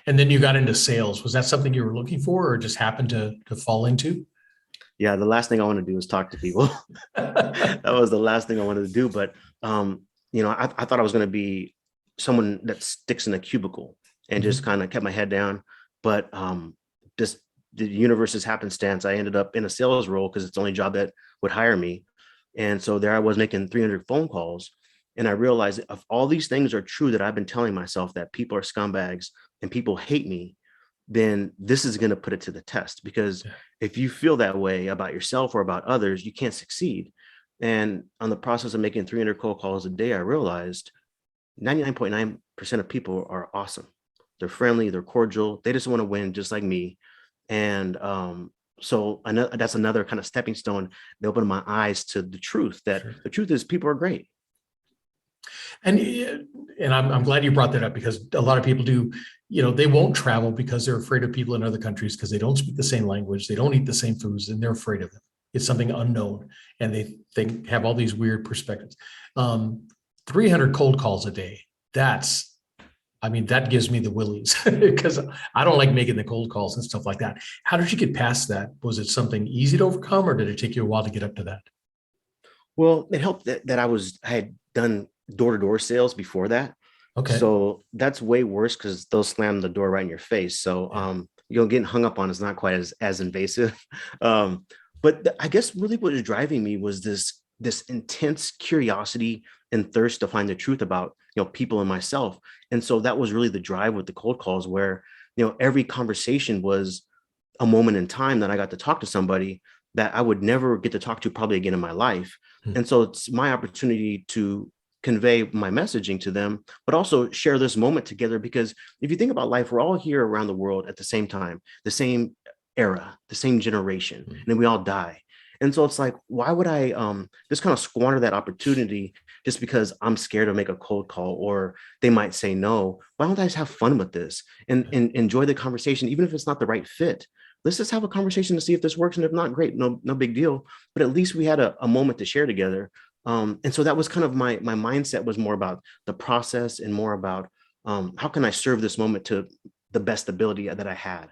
And then you got into sales. Was that something you were looking for or just happened to fall into? Yeah, the last thing I want to do is talk to people. That was the last thing I wanted to do. But I thought I was going to be someone that sticks in a cubicle and just Mhm. kind of kept my head down. But just the universe's happenstance, I ended up in a sales role because it's the only job that would hire me. And so there I was making 300 phone calls. And I realized if all these things are true that I've been telling myself, that people are scumbags and people hate me, then this is going to put it to the test. Because Yeah. if you feel that way about yourself or about others, you can't succeed. And on the process of making 300 cold calls a day, I realized 99.9% of people are awesome. They're friendly, they're cordial, they just want to win just like me. And so that's another kind of stepping stone that opened my eyes to the truth, that Sure. the truth is people are great. And I'm glad you brought that up because a lot of people do, they won't travel because they're afraid of people in other countries because they don't speak the same language, they don't eat the same foods, and they're afraid of it. It's something unknown, and they have all these weird perspectives. Um, 300 cold calls a day. That's, I mean, that gives me the willies because I don't like making the cold calls and stuff like that. How did you get past that? Was it something easy to overcome, or did it take you a while to get up to that? Well, it helped that I had done door-to-door sales before that. Okay. So that's way worse because they'll slam the door right in your face. So Yeah. getting hung up on is not quite as invasive. um, but I guess really what was driving me was this intense curiosity and thirst to find the truth about people and myself. And so that was really the drive with the cold calls, where every conversation was a moment in time that I got to talk to somebody that I would never get to talk to probably again in my life. Hmm. And so it's my opportunity to convey my messaging to them, but also share this moment together. Because if you think about life, we're all here around the world at the same time, the same era, the same generation, and then we all die. And so it's like, why would I just kind of squander that opportunity just because I'm scared to make a cold call or they might say no? Why don't I just have fun with this and enjoy the conversation, even if it's not the right fit? Let's just have a conversation to see if this works. And if not, great, no big deal. But at least we had a moment to share together. And so that was kind of my mindset, was more about the process and more about how can I serve this moment to the best ability that I had.